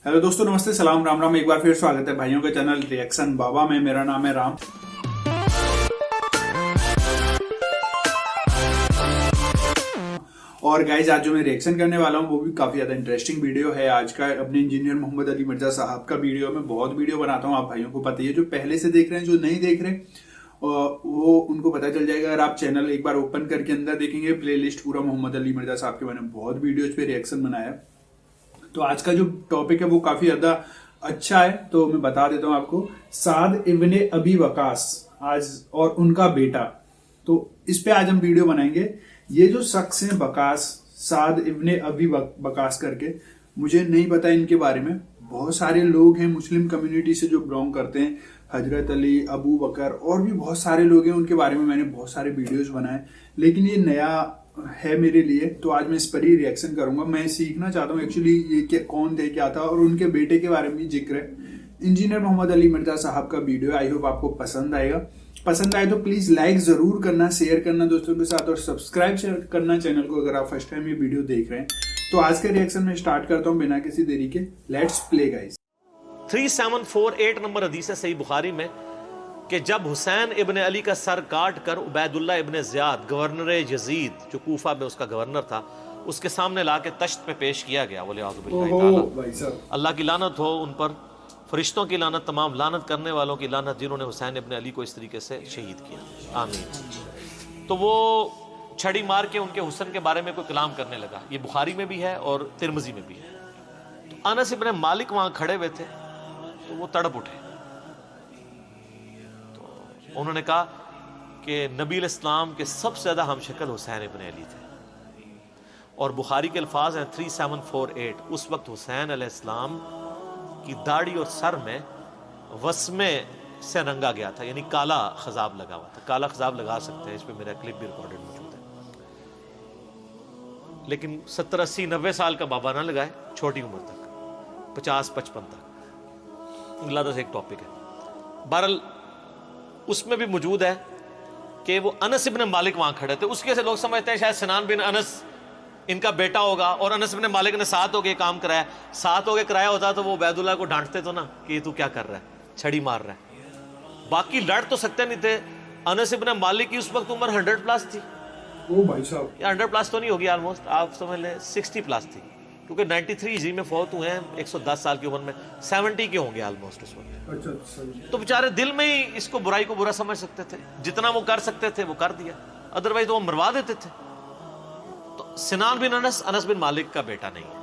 Hello दोस्तों, नमस्ते, सलाम, राम राम। एक बार फिर स्वागत है भाइयों के चैनल रिएक्शन बाबा में। मेरा नाम है राम। और गाइज, आज जो मैं रिएक्शन करने वाला हूँ वो भी काफी ज्यादा इंटरेस्टिंग वीडियो है। आज का अपने इंजीनियर मोहम्मद अली मिर्जा साहब का वीडियो। मैं बहुत वीडियो बनाता हूँ, आप भाइयों को पता ही है। जो पहले से देख रहे हैं, जो नहीं देख रहे, वो उनको पता चल जाएगा अगर आप चैनल एक बार ओपन करके अंदर देखेंगे। प्लेलिस्ट पूरा मोहम्मद अली मिर्जा साहब के मैंने बहुत वीडियोज पे रिएक्शन बनाया। तो आज का जो टॉपिक है वो काफी ज्यादा अच्छा है, तो मैं बता देता हूँ आपको। साद इब्ने अबी वकास आज और उनका बेटा, तो इस पे आज हम वीडियो बनाएंगे। ये जो शख्स हैं वकास, साद इब्ने अबी वकास करके, मुझे नहीं पता इनके बारे में। बहुत सारे लोग हैं मुस्लिम कम्युनिटी से जो बिलोंग करते हैं, हजरत अली, अबू बकर और भी बहुत सारे लोग हैं, उनके बारे में मैंने बहुत सारे वीडियोस बनाए। लेकिन ये नया है मेरे लिए, तो आज मैं इस पर ही रिएक्शन करूंगा। मैं सीखना चाहता हूँ एक्चुअली ये कौन थे, क्या था, और उनके बेटे के बारे में भी जिक्र है। इंजीनियर मोहम्मद अली मिर्जा साहब का वीडियो, आई होप आपको पसंद आएगा। पसंद आए तो प्लीज लाइक जरूर करना, शेयर करना दोस्तों के साथ, और सब्सक्राइब करना चैनल को अगर आप फर्स्ट टाइम ये वीडियो देख रहे हैं। तो आज के रिएक्शन में स्टार्ट करता हूँ बिना किसी देरी के। Let's play guys. 3748 नंबर हदीस है सही बुखारी में कि जब हुसैन इब्ने अली का सर काट कर Ubaidullah Ibn Ziyad, governor Yazid जो कूफा में उसका गवर्नर था, उसके सामने लाके तश्त पे पेश किया गया। बोले अल्लाह की लानत हो उन पर, फरिश्तों की लानत, तमाम लानत करने वालों की लानत जिन्होंने हुसैन इब्ने अली को इस तरीके से शहीद किया, आमीन। तो वो छड़ी मार के उनके हुस्न के बारे में कोई कलाम करने लगा। ये बुखारी में भी है और तिरमिज़ी में भी है। तो अनस इब्ने मालिक वहाँ खड़े हुए थे, तो वो तड़प उठे। तो उन्होंने कहा कि नबी इस्लाम के सबसे ज़्यादा हमशक्ल हुसैन इब्ने अली थे। और बुखारी के अल्फाज हैं 3748, उस वक्त हुसैन अलैहिस्सलाम की दाढ़ी और सर में वस्मे से रंगा गया था, यानी काला खजाब लगा हुआ था। काला खजाब लगा सकते हैं, इस पे मेरा क्लिप भी रिकॉर्डेड मौजूद है। लेकिन 70, 80, 90 साल का बाबा ना लगाए, छोटी उम्र तक, 50, 55 तक। अगला एक टॉपिक है। बहरहाल उसमें भी मौजूद है कि वो अनस इब्ने मालिक वहां खड़े थे। उसके से लोग समझते हैं शायद सिनान बिन अनस इनका बेटा होगा, और अनस इब्ने मालिक ने साथ होके काम कराया। साथ होके कराया होता तो वो उबैदुल्लाह को डांटते तो ना कि तू क्या कर रहा है, छड़ी मार रहा है। बाकी लड़ तो सकते नहीं थे। अनस इब्ने मालिक की उस वक्त उम्र 100 प्लस थी। ओ भाई साहब, 100 प्लस तो नहीं होगी, ऑलमोस्ट आप समझ लें 60 प्लस थी, क्योंकि 93 हिजरी में फौत हुए हैं 110 साल की उम्र में। 70 के होंगे ऑलमोस्ट उस वक्त। अच्छा। तो बेचारे दिल में ही इसको बुराई को बुरा समझ सकते थे। जितना वो कर सकते थे वो कर दिया, अदरवाइज तो वो मरवा देते थे। तो सिनान बिन अनस, अनस बिन मालिक का बेटा नहीं है।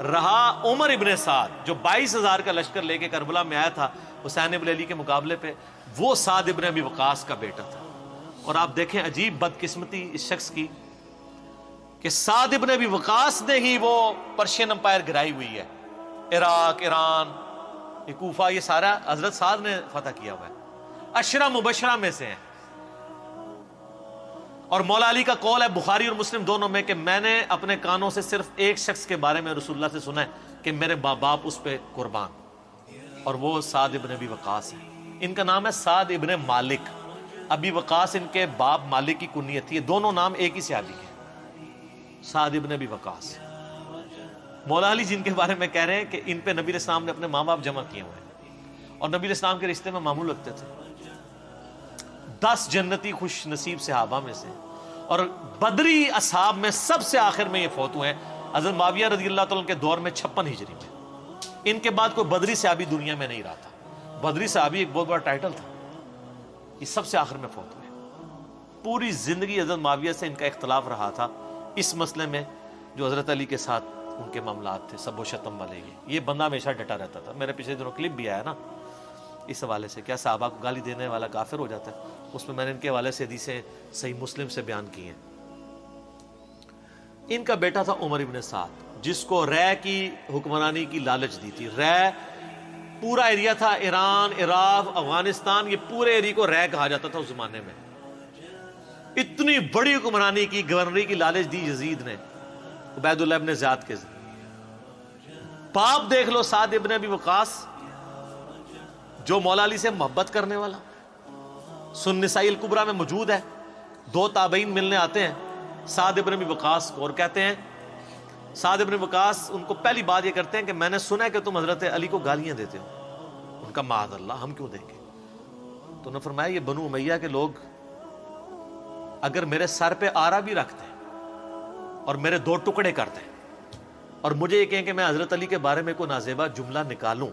रहा उमर इब्ने साद, जो 22,000 का लश्कर लेके करबला में आया था हुसैन इब्ने अली के मुकाबले पे, वो साद इब्ने अबी वकास का बेटा था। और आप देखें अजीब बदकिस्मती इस शख्स की कि साद इब्ने अबी वकास ने ही वो पर्शियन अंपायर गिराई हुई है। इराक, ईरान, ये कूफा, ये सारा हजरत साद ने फतह किया हुआ है। अशरा मुबशरा में से हैं। और मौला अली का कौल है बुखारी और मुस्लिम दोनों में कि मैंने अपने कानों से सिर्फ एक शख्स के बारे में रसूलुल्लाह से सुना है कि मेरे बाप उस पे कुर्बान, और वो साद इब्ने अबी वकास है। इनका नाम है साद इब्ने मालिक। अबी वकास इनके बाप मालिक की कुनियत थी। दोनों नाम एक ही सहाबी है, साद इब्ने अबी वकास। मौला अली जिनके बारे में कह रहे हैं कि इन पे नबी इस्लाम ने अपने माँ बाप जमा किए हुए हैं, और नबी इस्लाम के रिश्ते में मामूल लगते थे। 10 जन्नती खुश नसीब सहाबा में से, और बदरी असहाब में सबसे आखिर में ये फौत हुए हैं हज़रत मुआविया रज़ियल्लाहु ताला के दौर में 56 हिजरी में। इनके बाद कोई बदरी सहाबी दुनिया में नहीं रहा था। बदरी सहाबी एक बहुत बड़ा टाइटल था। ये सबसे आखिर में फौत हुए। पूरी जिंदगी हज़रत मुआविया से इनका इख्तलाफ रहा था इस मसले में, जो हज़रत अली के साथ उनके मामलात थे, सब शतम वाले। ये बंदा हमेशा डटा रहता था। मेरे पिछले दिनों क्लिप भी आया ना इस हवाले से, क्या साहबा को गाली देने वाला काफिर हो जाता है। उसमें मैंने इनके हवाले से हदीसें सही मुस्लिम से बयान की हैं। इनका बेटा था उमर इब्ने साद, जिसको रै की हुक्मरानी की लालच दी थी। रै पूरा एरिया था, ईरान, इराक, अफगानिस्तान, ये पूरे एरिया को रै कहा जाता था उस जमाने में। इतनी बड़ी हुक्मरानी की, गवर्नरी की लालच दी यजीद ने उबैदुल्लाह इब्ने ज़ियाद के। बाप देख लो साद इब्ने अबी वकास, जो मौला अली से मोहब्बत करने वाला। सुन्निसाई अल कुबरा में मौजूद है। 2 ताबईन मिलने आते हैं साद इब्ने अबी वकास को और कहते हैं سعد ابن وقاص ان کو پہلی بات یہ کرتے ہیں کہ میں نے سنا ہے کہ تم حضرت علی کو گالیاں دیتے ہو. ان کا معاذ اللہ، ہم کیوں دیں گے؟ تو انہوں نے فرمایا یہ بنو امیہ کے لوگ اگر میرے سر پہ آرا بھی رکھتے اور میرے 2 ٹکڑے کرتے اور مجھے یہ کہیں کہ میں حضرت علی کے بارے میں کوئی نازیبا جملہ نکالوں،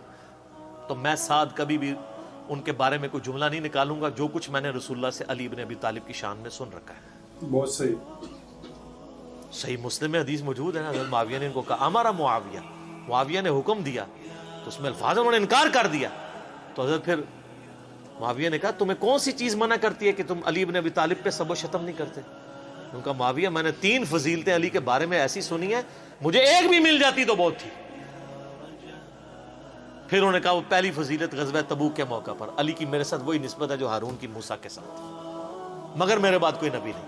تو میں سعد کبھی بھی ان کے بارے میں کوئی جملہ نہیں نکالوں گا جو کچھ میں نے رسول اللہ سے علی ابن ابی طالب کی شان میں سن رکھا ہے. بہت صحیح. صحیح مسلم میں حدیث موجود ہے نا، حضرت معاویہ نے ان کو کہا ہمارا معاویہ نے حکم دیا، تو اس میں الفاظ انہوں نے انکار کر دیا. تو حضرت پھر معاویہ نے کہا تمہیں کون سی چیز منع کرتی ہے کہ تم علی ابن ابی طالب پہ سب و شتم نہیں کرتے؟ ان کا معاویہ میں نے 3 فضیلتیں علی کے بارے میں ایسی سنی ہیں، مجھے ایک بھی مل جاتی تو بہت تھی. پھر انہوں نے کہا وہ پہلی فضیلت غزوہ تبوک کے موقع پر علی کی میرے ساتھ وہی نسبت ہے جو ہارون کی موسیٰ کے ساتھ تھی، مگر میرے بعد کوئی نبی نہیں.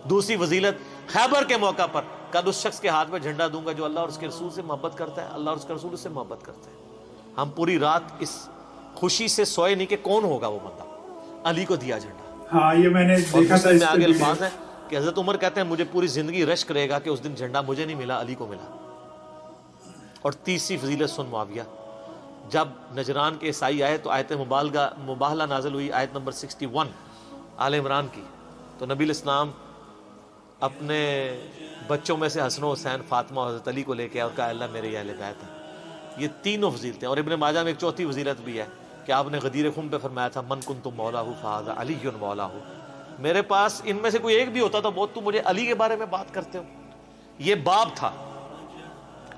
دوسری فضیلت خیبر کے موقع پر کد اس شخص کے ہاتھ میں جھنڈا دوں گا جو اللہ اور اس کے رسول سے محبت کرتا ہے، اللہ اور اس کا رسول اس سے محبت کرتا ہے. ہم پوری رات اس خوشی سے سوئے نہیں کہ کون ہوگا وہ بندہ. علی کو دیا جھنڈا. ہاں یہ میں نے دیکھا تھا. اس میں آگے الفاظ ہیں کہ حضرت عمر کہتے ہیں مجھے پوری زندگی رشک رہے گا کہ اس دن جھنڈا مجھے نہیں ملا، علی کو ملا. اور تیسری فضیلت سن معاویہ، جب نجران کے عیسائی آئے تو آیت مباہلہ نازل ہوئی، آیت نمبر 61 آل عمران کی. تو نبی الاسلام اپنے بچوں میں سے حسن و حسین، فاطمہ اور حضرت علی کو لے کے اور کہا اللہ میرے اہل بیت ہیں. یہ تینوں فضیلتیں. اور ابن ماجہ میں ایک چوتھی فضیلت بھی ہے کہ آپ نے غدیر خم پہ فرمایا تھا من کنت مولاہ فہذا علی مولاہ. میرے پاس ان میں سے کوئی ایک بھی ہوتا تو بہت، تم مجھے علی کے بارے میں بات کرتے ہو. یہ باب تھا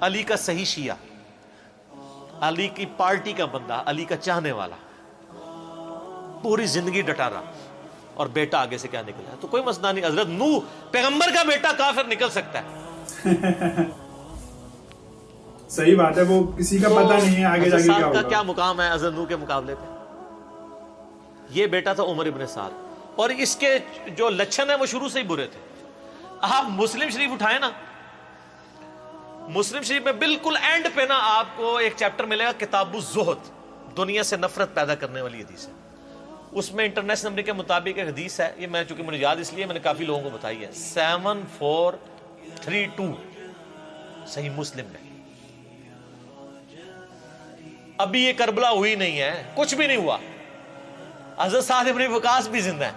علی کا صحیح شیعہ، علی کی پارٹی کا بندہ، علی کا چاہنے والا، پوری زندگی ڈٹا رہا. اور بیٹا آگے سے کیا نکلا ہے تو کوئی مسئلہ نہیں. حضرت نوح پیغمبر کا بیٹا کافر نکل سکتا ہے. صحیح بات ہے، وہ کسی کا پتہ نہیں ہے آگے جا کے کیا ہوگا. کا کیا مقام ہے حضرت نوح کے مقابلے پہ؟ یہ بیٹا تھا عمر ابن سعد، اور اس کے جو لچھن ہیں وہ شروع سے ہی برے تھے. آپ مسلم شریف اٹھائیں نا، مسلم شریف میں بالکل اینڈ پہ نا آپ کو ایک چیپٹر ملے گا کتاب الزہد، دنیا سے نفرت پیدا کرنے والی حدیث ہے. اس میں انٹرنیشنل نمبر کے مطابق ایک حدیث ہے، یہ میں چونکہ مجھے یاد اس لیے میں نے کافی لوگوں کو بتائی ہے، 7432 صحیح مسلم میں. ابھی یہ کربلا ہوئی نہیں ہے، کچھ بھی نہیں ہوا. حضرت سعد ابن وقاص بھی زندہ ہے.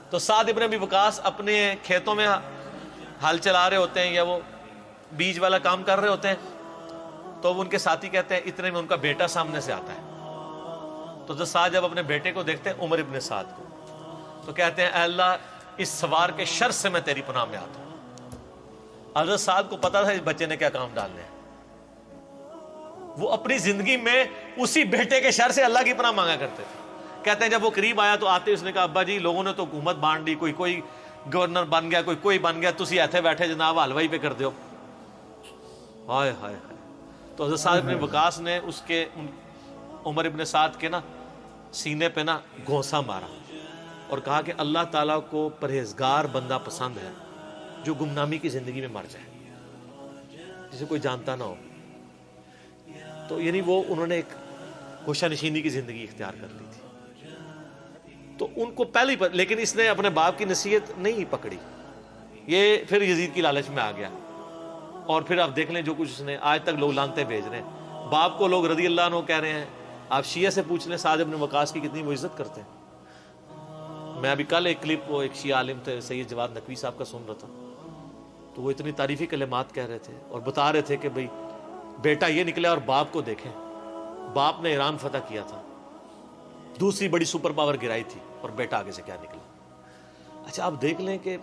تو سعد ابن ابی وقاص اپنے کھیتوں میں ہل چلا رہے ہوتے ہیں یا وہ بیج والا کام کر رہے ہوتے ہیں، تو ان کے ساتھی کہتے ہیں اتنے میں ان کا بیٹا سامنے سے آتا ہے. تو حضرت سعد جب اپنے بیٹے کو دیکھتے ہیں عمر ابن سعد کو، تو کہتے ہیں اے اللہ اس سوار کے شر سے میں تیری پناہ میں آتا ہوں. حضرت سعد کو پتا تھا اس بچے نے کیا کام ڈالنے ہیں. وہ اپنی زندگی میں اسی بیٹے کے شر سے اللہ کی پناہ مانگا کرتے تھے. کہتے ہیں جب وہ قریب آیا تو آتے اس نے کہا ابا جی لوگوں نے تو حکومت بانٹ دی، کوئی گورنر بن گیا، کوئی بن گیا، تسی ایتھے بیٹھے جناب حلوائی پہ کر دیو. ہائے ہائے ہائے. تو حضرت سعد ابن وقاص نے اس کے عمر ابن سعد کے نا سینے پہ نا گھونسا مارا اور کہا کہ اللہ تعالیٰ کو پرہیزگار بندہ پسند ہے جو گمنامی کی زندگی میں مر جائے، جسے کوئی جانتا نہ ہو. تو یعنی وہ انہوں نے ایک گوشہ نشینی کی زندگی اختیار کر لی تھی. تو ان کو پہلے ہی لیکن اس نے اپنے باپ کی نصیحت نہیں پکڑی. یہ پھر یزید کی لالچ میں آ گیا اور پھر آپ دیکھ لیں جو کچھ اس نے آج تک لوگ لانتے بھیج رہے ہیں. باپ کو لوگ رضی اللہ عنہ کہہ رہے ہیں. آپ شیعہ سے پوچھ لیں سعد ابن وقاص کی کتنی وہ عزت کرتے ہیں. میں ابھی کل ایک کلپ وہ ایک شیعہ عالم تھے سید جواد نقوی صاحب کا سن رہا تھا، تو وہ اتنی تعریفی کلمات کہہ رہے تھے اور بتا رہے تھے کہ بھئی بیٹا یہ نکلا اور باپ کو دیکھیں، باپ نے ایران فتح کیا تھا، دوسری بڑی سپر پاور گرائی تھی، اور بیٹا آگے سے کیا نکلا. اچھا آپ دیکھ لیں کہ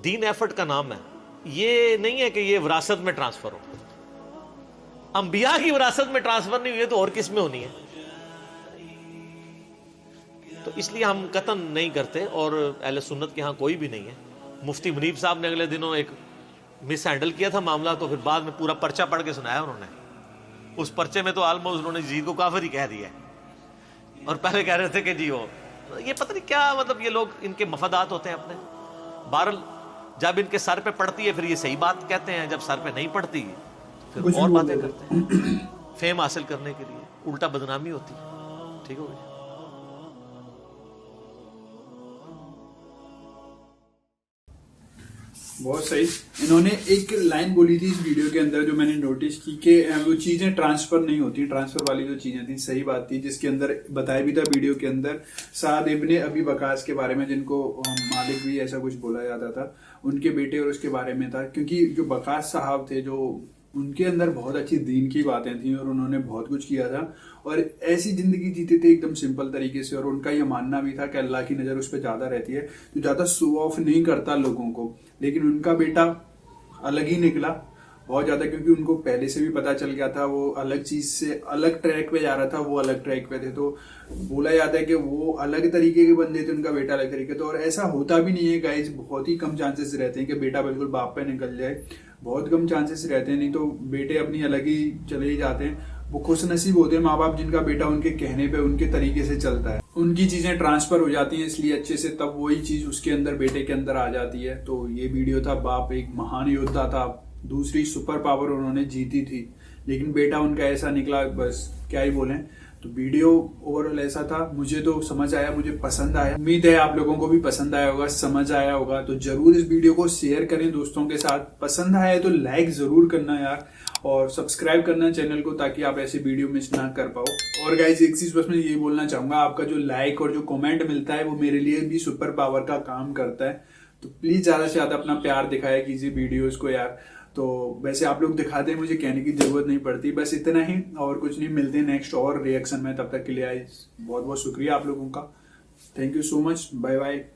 دین ایفرٹ کا نام ہے. یہ نہیں ہے کہ یہ وراثت میں ٹرانسفر ہو. انبیاء کی وراثت میں ٹرانسفر نہیں ہوئی ہے تو اور کس میں ہونی ہے؟ تو اس لیے ہم قطعاً نہیں کرتے، اور اہل سنت کے ہاں کوئی بھی نہیں ہے. مفتی منیب صاحب نے اگلے دنوں ایک مس ہینڈل کیا تھا معاملہ، تو پھر بعد میں پورا پرچہ پڑھ کے سنایا انہوں نے. اس پرچے میں تو آلموسٹ انہوں نے یزید کو کافر ہی کہہ دیا ہے، اور پہلے کہہ رہے تھے کہ جی وہ یہ پتہ نہیں کیا، مطلب یہ لوگ ان کے مفادات ہوتے ہیں اپنے. بہرحال جب ان کے سر پہ پڑتی ہے پھر یہ صحیح بات کہتے ہیں، جب سر پہ نہیں پڑتی پھر اور باتیں کرتے ہیں فیم حاصل کرنے کے لیے، الٹا بدنامی ہوتی ہے. ٹھیک ہو گیا. बहुत सही। इन्होंने एक लाइन बोली थी इस वीडियो के अंदर जो मैंने नोटिस की कि वो चीजें ट्रांसफर नहीं होती, ट्रांसफर वाली जो चीजें थी सही बात थी, जिसके अंदर बताया भी था वीडियो के अंदर साद इब्ने अबी वकास के बारे में, जिनको मालिक भी ऐसा कुछ बोला जाता था, उनके बेटे और उसके बारे में था। क्योंकि जो वकास साहब थे, जो उनके अंदर बहुत अच्छी दीन की बातें थी और उन्होंने बहुत कुछ किया था और ऐसी जिंदगी जीते थे एकदम सिंपल तरीके से। और उनका ये मानना भी था कि अल्लाह की नज़र उस पर ज़्यादा रहती है, तो ज़्यादा शो ऑफ नहीं करता लोगों को। लेकिन उनका बेटा अलग ही निकला बहुत ज़्यादा, क्योंकि उनको पहले से भी पता चल गया था वो अलग चीज़ से अलग ट्रैक पे जा रहा था, वो अलग ट्रैक पे थे। तो बोला जाता है कि वो अलग तरीके के बंदे थे, उनका बेटा अलग तरीके। तो और ऐसा होता भी नहीं है गाइस, बहुत ही कम चांसेस रहते हैं कि बेटा बिल्कुल बाप पे निकल जाए, बहुत कम चांसेस रहते हैं। नहीं तो बेटे अपनी अलग ही चले ही जाते हैं। वो खुश नसीब होते हैं माँ बाप जिनका बेटा उनके कहने पे उनके तरीके से चलता है, उनकी चीजें ट्रांसफर हो जाती हैं इसलिए अच्छे से, तब वही चीज उसके अंदर बेटे के अंदर आ जाती है। तो ये वीडियो था, बाप एक महान योद्धा था, दूसरी सुपर पावर उन्होंने जीती थी, लेकिन बेटा उनका ऐसा निकला, बस क्या ही बोलें। तो वीडियो ओवरऑल ऐसा था, मुझे तो समझ आया, मुझे पसंद आया। उम्मीद है आप लोगों को भी पसंद आया होगा, समझ आया होगा। तो जरूर इस वीडियो को शेयर करें दोस्तों के साथ, पसंद आया तो लाइक जरूर करना यार, और सब्सक्राइब करना चैनल को, ताकि आप ऐसे वीडियो मिस ना कर पाओ। और गाइस एक चीज बस मैं ये बोलना चाहूंगा, आपका जो लाइक और जो कमेंट मिलता है वो मेरे लिए भी सुपर पावर का काम करता है। तो प्लीज ज्यादा से ज्यादा अपना प्यार दिखाया कीजिए वीडियोस को यार। तो वैसे आप लोग दिखाते हैं, मुझे कहने की जरूरत नहीं पड़ती, बस इतना ही और कुछ नहीं। मिलते हैं नेक्स्ट और रिएक्शन में, तब तक के लिए बहुत बहुत शुक्रिया आप लोगों का। Thank you so much, bye bye.